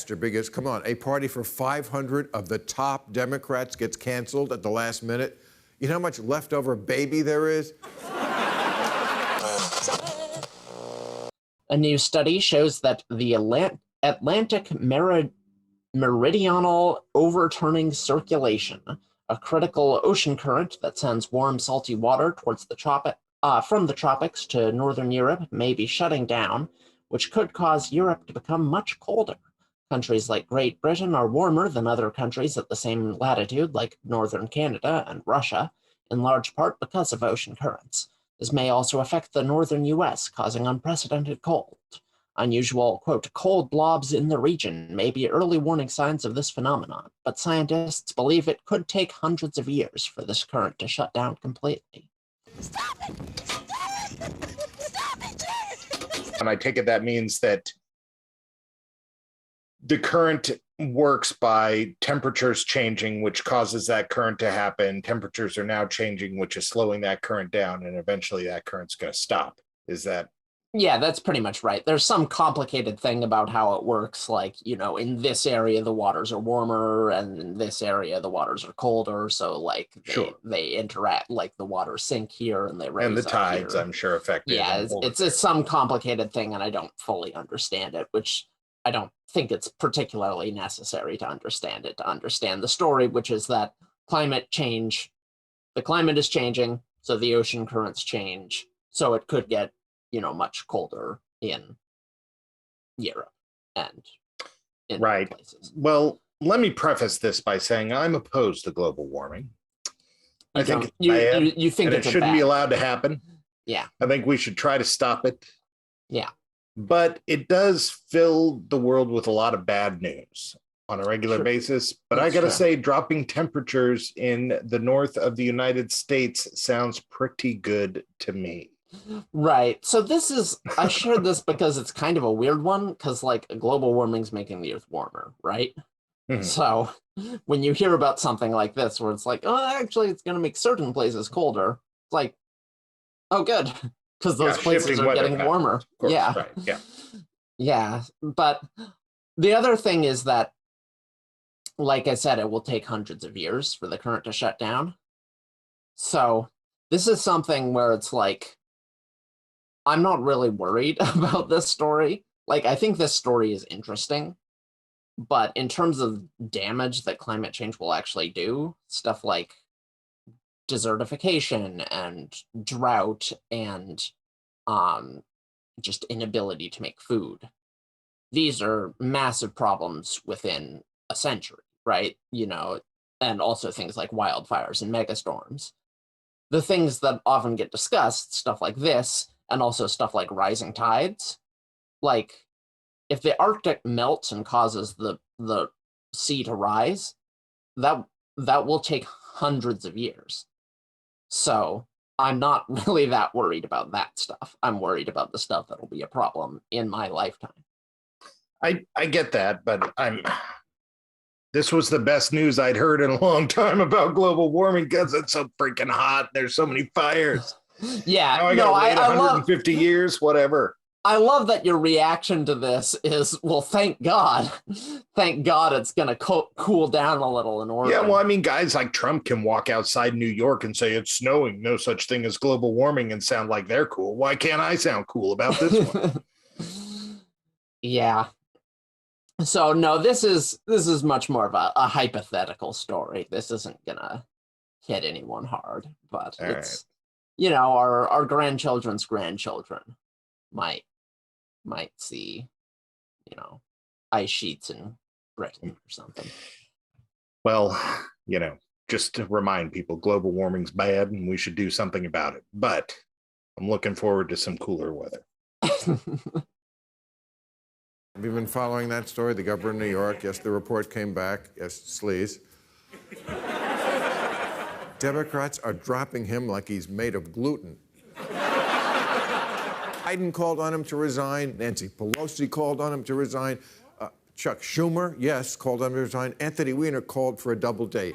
disaster because, come on, a party for 500 of the top Democrats gets canceled at the last minute. You know how much leftover baby there is? A new study shows that the Atlantic meridional overturning circulation, a critical ocean current that sends warm, salty water towards the from the tropics to northern Europe, may be shutting down, which could cause Europe to become much colder. Countries like Great Britain are warmer than other countries at the same latitude, like northern Canada and Russia, in large part because of ocean currents. This may also affect the northern US, causing unprecedented cold. Unusual, quote, cold blobs in the region may be early warning signs of this phenomenon, but scientists believe it could take hundreds of years for this current to shut down completely. Stop it! Stop it! Stop it, Jerry! And I take it that means that the current works by temperatures changing, which causes that current to happen. Temperatures are now changing, which is slowing that current down, and eventually that current's going to stop. Is that? Yeah, that's pretty much right. There's some complicated thing about how it works, like, you know, in this area the waters are warmer, and in this area the waters are colder, so like they interact, like the waters sink here and they raise and the up tides, here. I'm sure, affect it. Yeah, it's some complicated thing, and I don't fully understand it, which I don't think it's particularly necessary to understand it, to understand the story, which is that climate change, the climate is changing, so the ocean currents change, so it could get, you know, much colder in Europe and in other places. Well, let me preface this by saying I'm opposed to global warming. I think you think it shouldn't be allowed to happen. Yeah. I think we should try to stop it. Yeah. But it does fill the world with a lot of bad news on a regular basis. But I got to say, dropping temperatures in the north of the United States sounds pretty good to me. Right. So this is, I shared this because it's kind of a weird one, because like global warming's making the earth warmer, right? Mm-hmm. So when you hear about something like this, where it's like, oh, actually it's going to make certain places colder, it's like, oh, good. Because those places are getting warmer. Course, yeah. Right. Yeah. Yeah. But the other thing is that, like I said, it will take hundreds of years for the current to shut down. So this is something where it's like, I'm not really worried about this story. Like, I think this story is interesting, but in terms of damage that climate change will actually do, stuff like desertification and drought and just inability to make food. These are massive problems within a century, right? You know, and also things like wildfires and megastorms. The things that often get discussed, stuff like this, and also stuff like rising tides, like if the Arctic melts and causes the sea to rise, that will take hundreds of years. So I'm not really that worried about that stuff. I'm worried about the stuff that'll be a problem in my lifetime. I get that, but this was the best news I'd heard in a long time about global warming because it's so freaking hot. There's so many fires. Yeah, now I gotta wait 150 years, whatever. I love that your reaction to this is, well, thank God. Thank God it's going to cool down a little in order. Yeah, well, I mean, guys like Trump can walk outside New York and say it's snowing, no such thing as global warming, and sound like they're cool. Why can't I sound cool about this one? Yeah. So, no, this is much more of a hypothetical story. This isn't going to hit anyone hard, but it's, you know, our grandchildren's grandchildren might see, you know, ice sheets in Britain or something. Well, you know, just to remind people, global warming's bad and we should do something about it. But I'm looking forward to some cooler weather. Have you been following that story? The governor of New York, yes, the report came back. Yes, sleaze. Democrats are dropping him like he's made of gluten. Biden called on him to resign. Nancy Pelosi called on him to resign. Chuck Schumer, yes, called on him to resign. Anthony Weiner called for a double date.